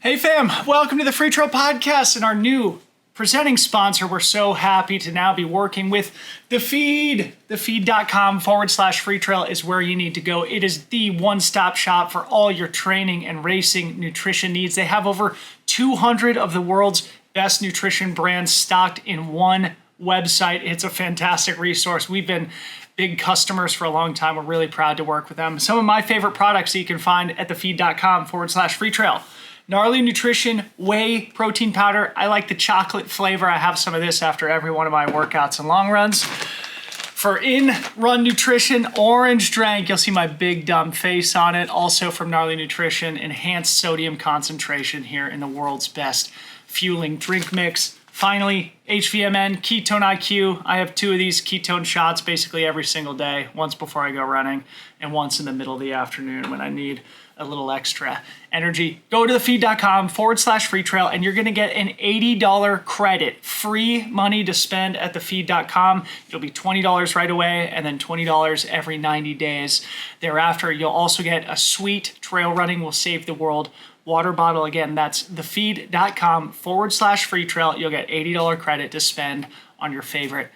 Hey fam, welcome to the Free Trail Podcast and our new presenting sponsor. We're so happy to now be working with The Feed. Thefeed.com/free trail is where you need to go. It is the one-stop shop for all your training and racing nutrition needs. They have over 200 of the world's best nutrition brands stocked in one website. It's a fantastic resource. We've been big customers for a long time. We're really proud to work with them. Some of my favorite products that you can find at thefeed.com/free trail. Gnarly Nutrition Whey Protein Powder. I like the chocolate flavor. I have some of this after every one of my workouts and long runs. For in-run nutrition, Orange Drank. You'll see my big dumb face on it. Also from Gnarly Nutrition, enhanced sodium concentration here in the world's best fueling drink mix. Finally, HVMN, Ketone IQ. I have 2 of these ketone shots basically every single day, once before I go running and once in the middle of the afternoon when I need a little extra energy. Go to thefeed.com/free trail and you're going to get an $80 credit, free money to spend at thefeed.com. It'll be $20 right away and then $20 every 90 days thereafter. You'll also get a sweet Trail Running Will Save the World water bottle. Again, that's thefeed.com/free trail. You'll get $80 credit to spend on your favorite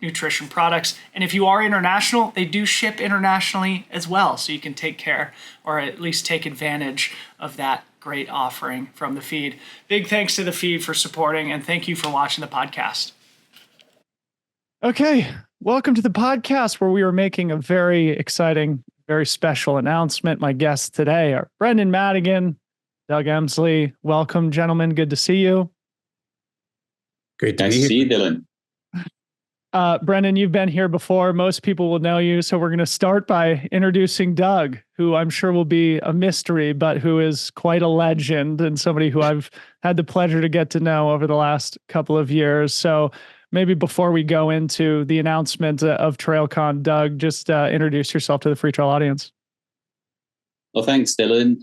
nutrition products. And if you are international, they do ship internationally as well. So you can take care or at least take advantage of that great offering from The Feed. Big thanks to The Feed for supporting and thank you for watching the podcast. Okay, welcome to the podcast where we are making a very exciting, very special announcement. My guests today are Brendan Madigan, Doug Emslie. Welcome, gentlemen. Good to see you. Great to see you, Dylan. Brendan, you've been here before. Most people will know you. So we're going to start by introducing Doug, who I'm sure will be a mystery, but who is quite a legend and somebody who I've had the pleasure to get to know over the last couple of years. So maybe before we go into the announcement of TrailCon, Doug, just introduce yourself to the Free Trail audience. Well, thanks, Dylan.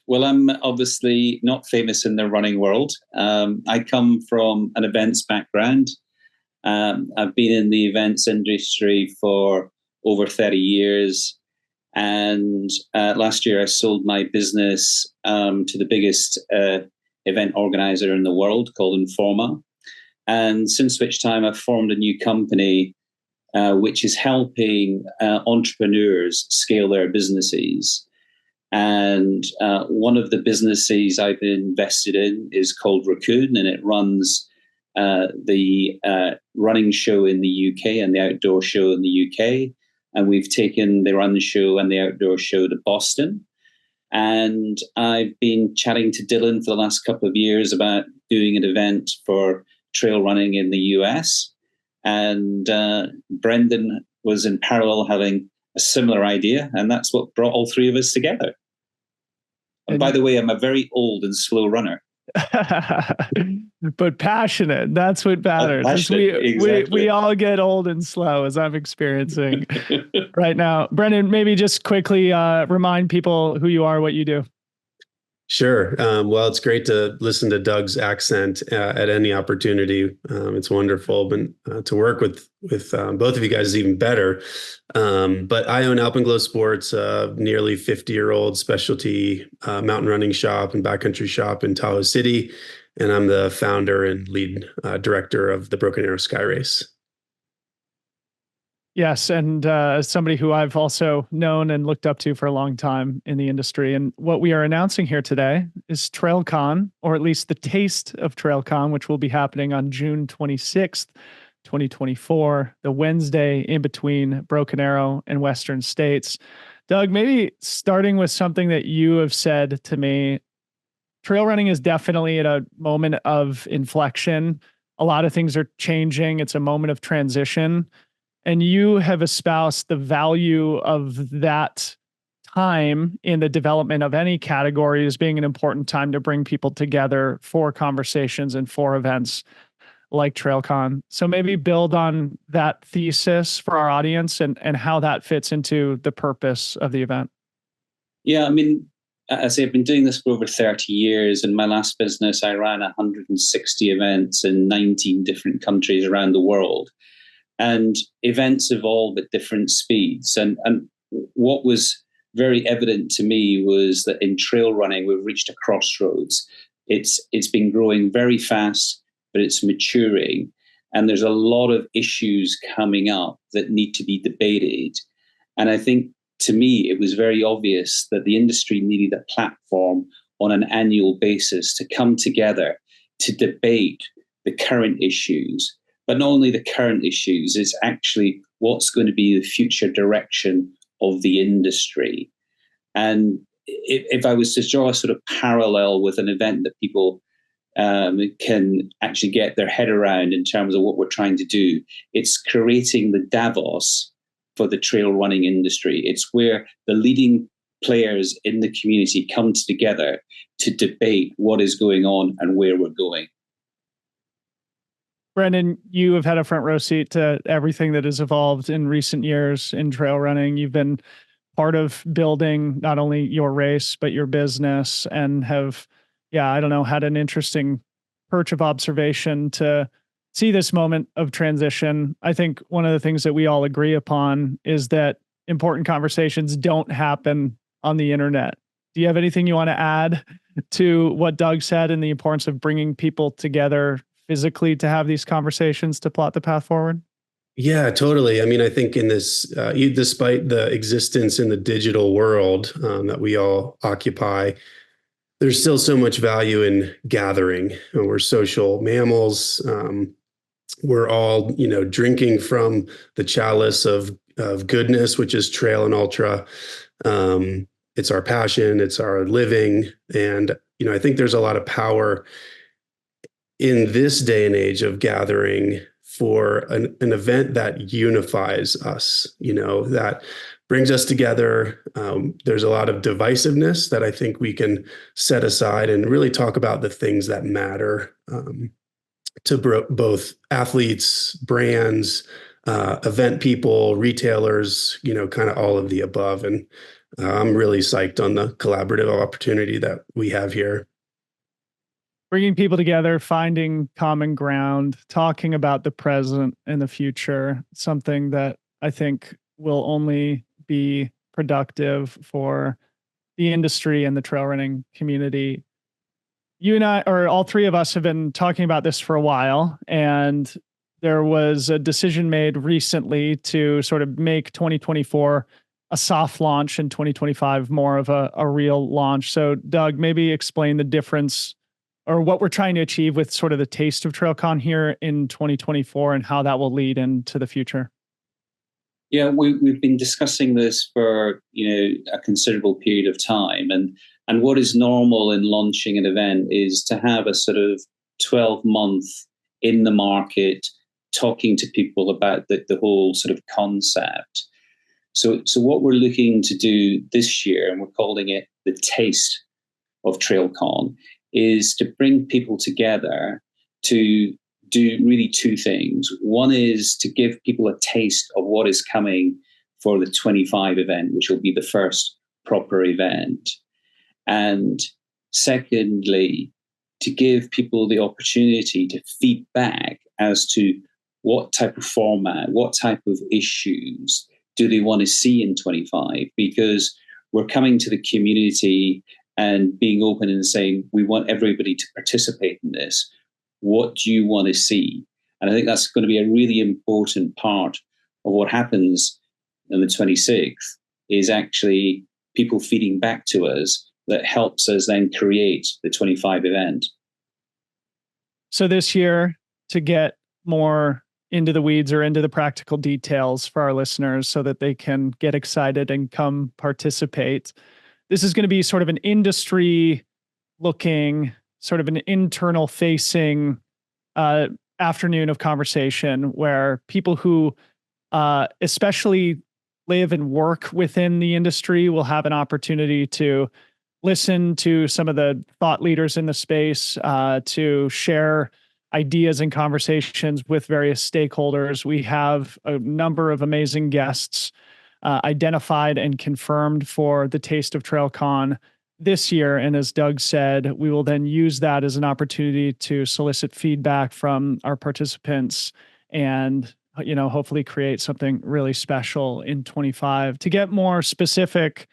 Well, I'm obviously not famous in the running world. I come from an events background. I've been in the events industry for over 30 years. And last year I sold my business to the biggest event organizer in the world called Informa. And since which time I've formed a new company which is helping entrepreneurs scale their businesses. And one of the businesses I've invested in is called Raccoon, and it runs the running show in the UK and the outdoor show in the UK. And we've taken the run show and the outdoor show to Boston. And I've been chatting to Dylan for the last couple of years about doing an event for trail running in the US. And Brendan was in parallel having a similar idea, and that's what brought all 3 of us together. And by the way, I'm a very old and slow runner. But passionate. That's what matters. Exactly. We all get old and slow, as I'm experiencing right now. Brendan, maybe just quickly remind people who you are, what you do. Sure. Well, it's great to listen to Doug's accent at any opportunity. It's wonderful, but to work with both of you guys is even better. But I own Alpenglow Sports, a nearly 50-year-old specialty mountain running shop and backcountry shop in Tahoe City. And I'm the founder and lead director of the Broken Arrow Sky Race. Yes, and as somebody who I've also known and looked up to for a long time in the industry. And what we are announcing here today is TrailCon, or at least the taste of TrailCon, which will be happening on June 26th, 2024, the Wednesday in between Broken Arrow and Western States. Doug, maybe starting with something that you have said to me, trail running is definitely at a moment of inflection. A lot of things are changing. It's a moment of transition. And you have espoused the value of that time in the development of any category as being an important time to bring people together for conversations and for events like TrailCon. So maybe build on that thesis for our audience and how that fits into the purpose of the event. Yeah, I mean, as I've been doing this for over 30 years. In my last business, I ran 160 events in 19 different countries around the world. And events evolve at different speeds. And what was very evident to me was that in trail running, we've reached a crossroads. It's been growing very fast, but it's maturing. And there's a lot of issues coming up that need to be debated. And I think, to me, it was very obvious that the industry needed a platform on an annual basis to come together to debate the current issues. But not only the current issues, it's actually what's going to be the future direction of the industry. And if I was to draw a sort of parallel with an event that people can actually get their head around in terms of what we're trying to do, it's creating the Davos for the trail running industry. It's where the leading players in the community come together to debate what is going on and where we're going. Brendan, you have had a front row seat to everything that has evolved in recent years in trail running. You've been part of building not only your race, but your business, and have, had an interesting perch of observation to see this moment of transition. I think one of the things that we all agree upon is that important conversations don't happen on the internet. Do you have anything you want to add to what Doug said and the importance of bringing people together physically to have these conversations to plot the path forward? Yeah, totally. I mean, I think in this, despite the existence in the digital world that we all occupy, there's still so much value in gathering. We're social mammals. We're all, drinking from the chalice of goodness, which is trail and ultra. It's our passion, it's our living. And, I think there's a lot of power in this day and age of gathering for an event that unifies us, that brings us together. There's a lot of divisiveness that I think we can set aside and really talk about the things that matter to both athletes, brands, event people, retailers, kind of all of the above. And I'm really psyched on the collaborative opportunity that we have here. Bringing people together, finding common ground, talking about the present and the future, something that I think will only be productive for the industry and the trail running community. You and I, or all three of us, have been talking about this for a while, and there was a decision made recently to sort of make 2024 a soft launch and 2025 more of a real launch. So, Doug, maybe explain the difference or what we're trying to achieve with sort of the taste of TrailCon here in 2024 and how that will lead into the future. Yeah, we've been discussing this for a considerable period of time, and what is normal in launching an event is to have a sort of 12-month in the market, talking to people about the whole sort of concept. So what we're looking to do this year, and we're calling it the taste of TrailCon, is to bring people together to do really two things. One is to give people a taste of what is coming for the 25 event, which will be the first proper event. And secondly, to give people the opportunity to feed back as to what type of format, what type of issues do they want to see in 25, because we're coming to the community and being open and saying, we want everybody to participate in this. What do you want to see? And I think that's going to be a really important part of what happens on the 26th, is actually people feeding back to us that helps us then create the 25 event. So this year, to get more into the weeds or into the practical details for our listeners so that they can get excited and come participate, this is going to be sort of an industry looking, sort of an internal facing afternoon of conversation where people who especially live and work within the industry will have an opportunity to listen to some of the thought leaders in the space, to share ideas and conversations with various stakeholders. We have a number of amazing guests identified and confirmed for the Taste of TrailCon this year. And as Doug said, we will then use that as an opportunity to solicit feedback from our participants and, hopefully create something really special in 25. To get more specific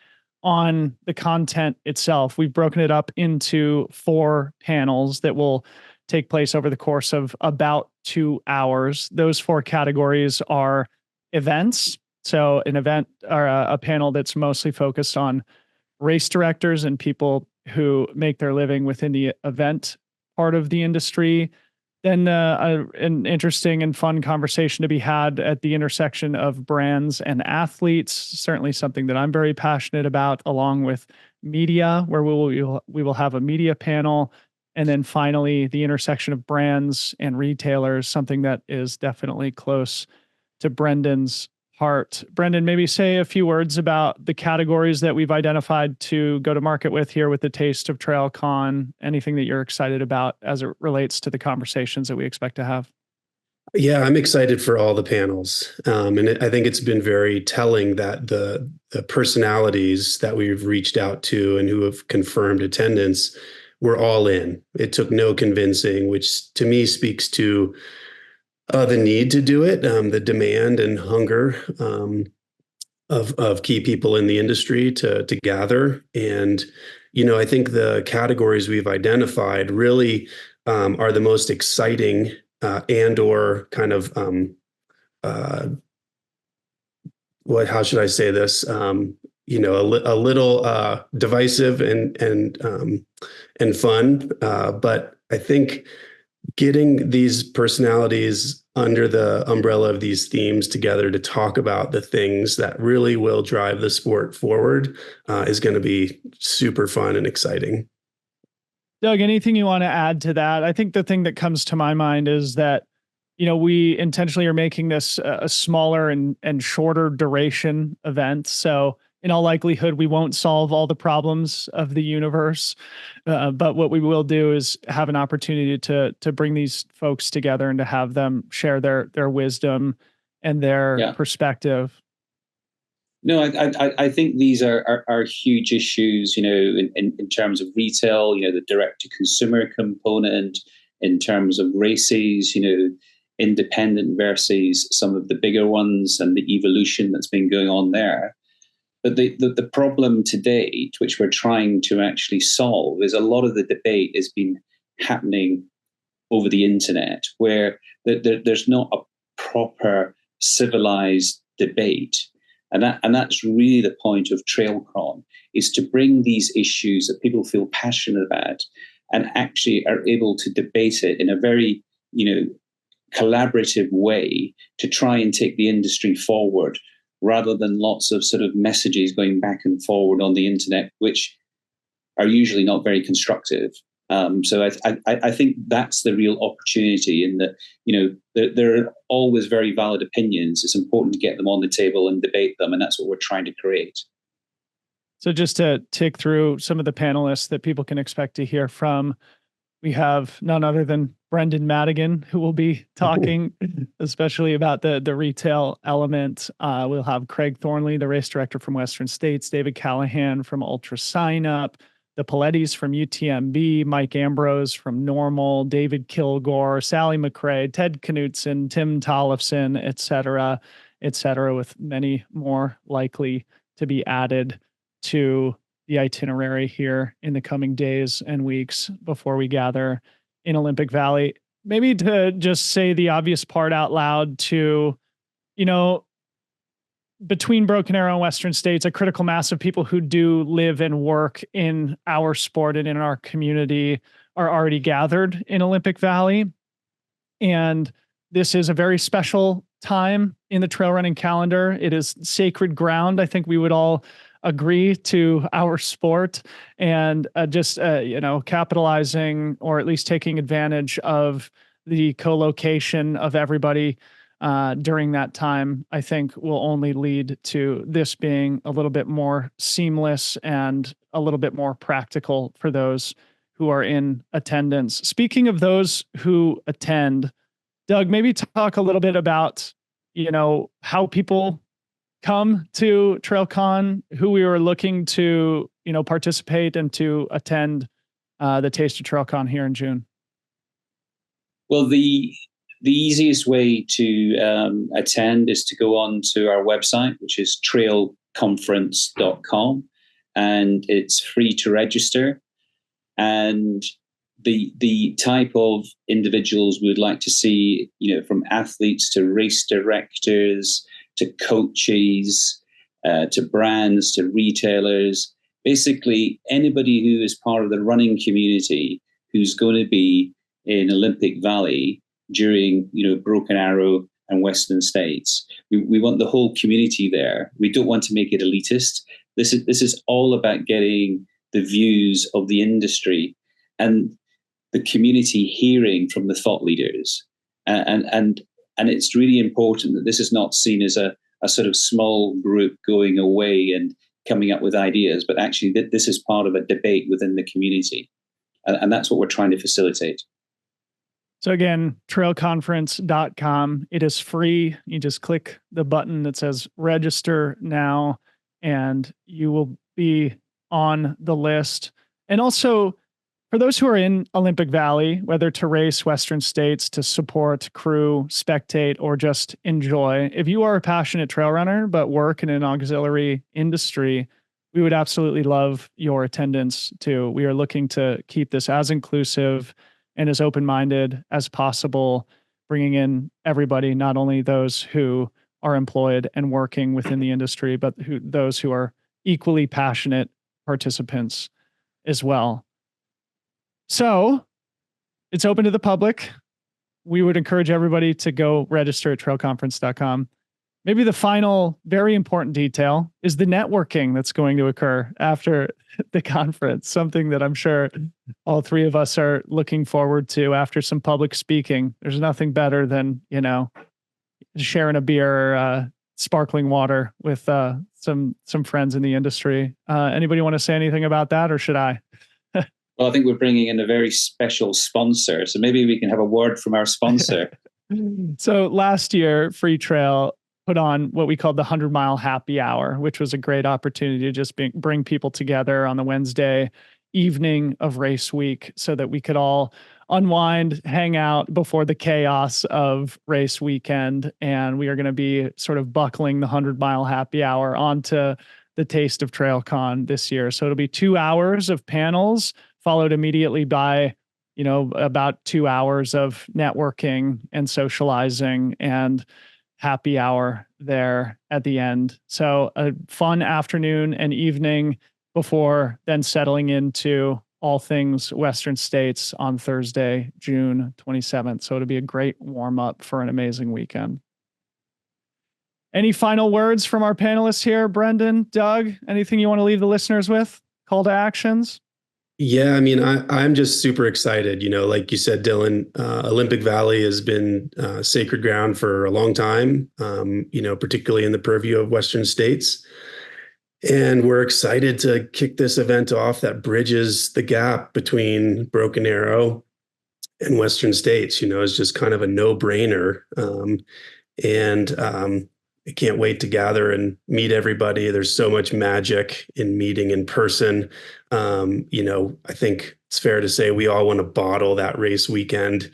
on the content itself. We've broken it up into 4 panels that will take place over the course of about 2 hours. Those 4 categories are events. So an event or a panel that's mostly focused on race directors and people who make their living within the event part of the industry. Then an interesting and fun conversation to be had at the intersection of brands and athletes, certainly something that I'm very passionate about, along with media, where we will have a media panel. And then finally, the intersection of brands and retailers, something that is definitely close to Brendan's heart. Brendan, maybe say a few words about the categories that we've identified to go to market with here with the Taste of TrailCon, anything that you're excited about as it relates to the conversations that we expect to have. Yeah, I'm excited for all the panels. And I think it's been very telling that the personalities that we've reached out to and who have confirmed attendance were all in. It took no convincing, which to me speaks to the need to do it, the demand and hunger of key people in the industry to gather. And, I think the categories we've identified really are the most exciting and or kind of how should I say this? A little divisive and fun. But I think getting these personalities under the umbrella of these themes together to talk about the things that really will drive the sport forward is going to be super fun and exciting. Doug, anything you want to add to that? I think the thing that comes to my mind is that, we intentionally are making this a smaller and shorter duration event. So in all likelihood, we won't solve all the problems of the universe. But what we will do is have an opportunity to bring these folks together and to have them share their wisdom and their perspective. No, I think these are huge issues, in terms of retail, the direct to consumer component, in terms of races, independent versus some of the bigger ones and the evolution that's been going on there. But the problem to date, which we're trying to actually solve, is a lot of the debate has been happening over the internet, where there's not a proper civilized debate. And that's really the point of TrailCon, is to bring these issues that people feel passionate about and actually are able to debate it in a very, collaborative way to try and take the industry forward, rather than lots of sort of messages going back and forward on the internet, which are usually not very constructive. So I think that's the real opportunity, in that, there are always very valid opinions. It's important to get them on the table and debate them, and that's what we're trying to create. So just to tick through some of the panelists that people can expect to hear from, we have none other than Brendan Madigan, who will be talking especially about the retail element. We'll have Craig Thornley, the race director from Western States, David Callahan from Ultra Sign Up, the Palettis from UTMB, Mike Ambrose from Normal, David Kilgore, Sally McRae, Ted Knutson, Tim Tollefson, et cetera, with many more likely to be added to the itinerary here in the coming days and weeks before we gather in Olympic Valley. Maybe to just say the obvious part out loud to, between Broken Arrow and Western States, a critical mass of people who do live and work in our sport and in our community are already gathered in Olympic Valley. And this is a very special time in the trail running calendar. It is sacred ground. I think we would all agree to our sport, and capitalizing, or at least taking advantage of the co-location of everybody during that time, I think will only lead to this being a little bit more seamless and a little bit more practical for those who are in attendance. Speaking of those who attend, Doug, maybe talk a little bit about, how people come to TrailCon, who we were looking to, participate and to attend the Taste of TrailCon here in June. Well, the easiest way to attend is to go on to our website, which is trailconference.com. and it's free to register. And the type of individuals we would like to see, from athletes to race directors to coaches, to brands, to retailers, basically anybody who is part of the running community who's going to be in Olympic Valley during, Broken Arrow and Western States. We want the whole community there. We don't want to make it elitist. This is all about getting the views of the industry and the community hearing from the thought leaders. And it's really important that this is not seen as a sort of small group going away and coming up with ideas, but actually that this is part of a debate within the community. And that's what we're trying to facilitate. So again, trailconference.com. It is free. You just click the button that says register now, and you will be on the list. And also, for those who are in Olympic Valley, whether to race Western States, to support, crew, spectate, or just enjoy, if you are a passionate trail runner but work in an auxiliary industry, we would absolutely love your attendance too. We are looking to keep this as inclusive and as open-minded as possible, bringing in everybody, not only those who are employed and working within the industry, but those who are equally passionate participants as well. So it's open to the public. We would encourage everybody to go register at trailconference.com. Maybe the final, very important detail is the networking that's going to occur after the conference, something that I'm sure all three of us are looking forward to after some public speaking. There's nothing better than, sharing a beer or sparkling water with some friends in the industry. Anybody want to say anything about that, or should I? Well, I think we're bringing in a very special sponsor, so maybe we can have a word from our sponsor. So last year, Free Trail put on what we called the 100-mile happy hour, which was a great opportunity to just bring people together on the Wednesday evening of race week so that we could all unwind, hang out before the chaos of race weekend. And we are going to be sort of buckling the 100-mile happy hour onto the taste of TrailCon this year. So it'll be 2 hours of panels, followed immediately by, about 2 hours of networking and socializing and happy hour there at the end. So a fun afternoon and evening before then settling into all things Western States on Thursday, June 27th. So it'll be a great warm up for an amazing weekend. Any final words from our panelists here, Brendan, Doug? Anything you want to leave the listeners with? Call to actions? Yeah, I mean, I'm just super excited. Like you said, Dylan, Olympic Valley has been sacred ground for a long time, particularly in the purview of Western States. And we're excited to kick this event off that bridges the gap between Broken Arrow and Western States. It's just kind of a no-brainer. I can't wait to gather and meet everybody. There's so much magic in meeting in person. I think it's fair to say we all want to bottle that race weekend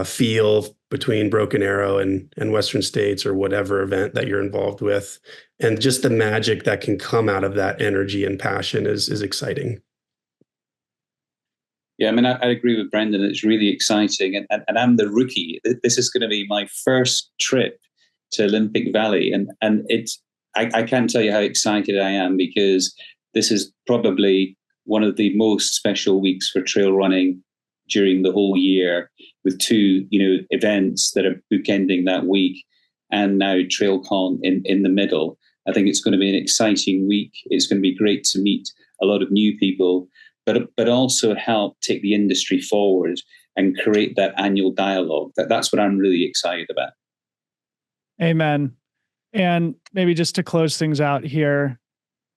feel between Broken Arrow and Western States or whatever event that you're involved with. And just the magic that can come out of that energy and passion is exciting. Yeah, I mean, I agree with Brendan. It's really exciting. And I'm the rookie. This is going to be my first trip to Olympic Valley. And I can't tell you how excited I am, because this is probably one of the most special weeks for trail running during the whole year, with two, events that are bookending that week, and now TrailCon in the middle. I think it's going to be an exciting week. It's going to be great to meet a lot of new people, but also help take the industry forward and create that annual dialogue. That's what I'm really excited about. Amen. And maybe just to close things out here,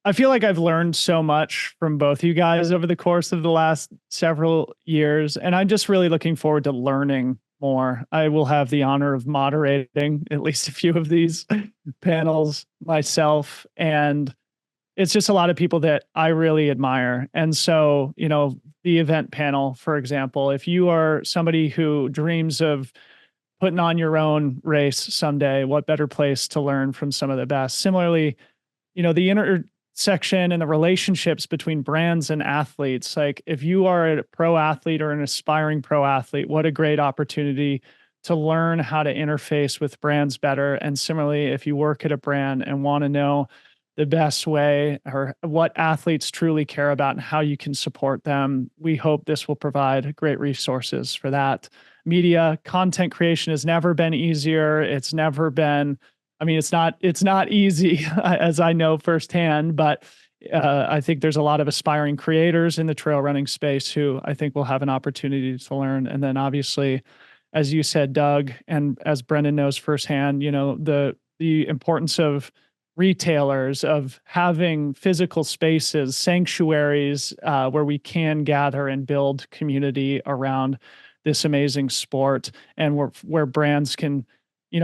I feel like I've learned so much from both you guys over the course of the last several years, and I'm just really looking forward to learning more. I will have the honor of moderating at least a few of these panels myself, and it's just a lot of people that I really admire. And so, the event panel, for example, if you are somebody who dreams of putting on your own race someday, what better place to learn from some of the best? Similarly, the section and the relationships between brands and athletes. Like if you are a pro athlete or an aspiring pro athlete, what a great opportunity to learn how to interface with brands better. And similarly, if you work at a brand and want to know the best way or what athletes truly care about and how you can support them, we hope this will provide great resources for that. Media content creation has never been easier. It's never been, I mean, it's not easy as I know firsthand, but I think there's a lot of aspiring creators in the trail running space who I think will have an opportunity to learn. And then obviously, as you said, Doug, and as Brendan knows firsthand, the importance of retailers, of having physical spaces, sanctuaries where we can gather and build community around this amazing sport, and where brands can,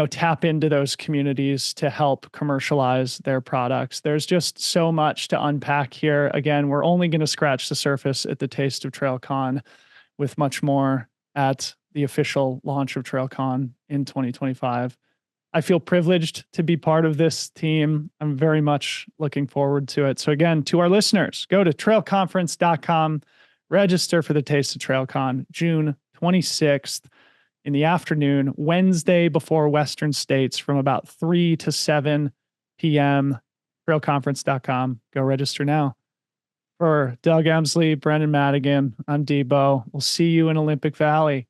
tap into those communities to help commercialize their products. There's just so much to unpack here. Again, we're only going to scratch the surface at the Taste of TrailCon, with much more at the official launch of TrailCon in 2025. I feel privileged to be part of this team. I'm very much looking forward to it. So again, to our listeners, go to trailconference.com, register for the Taste of TrailCon, June 26th in the afternoon, Wednesday before Western States, from about 3 to 7 p.m. Trailconference.com. Go register now. For Doug Emslie, Brendan Madigan, I'm Debo. We'll see you in Olympic Valley.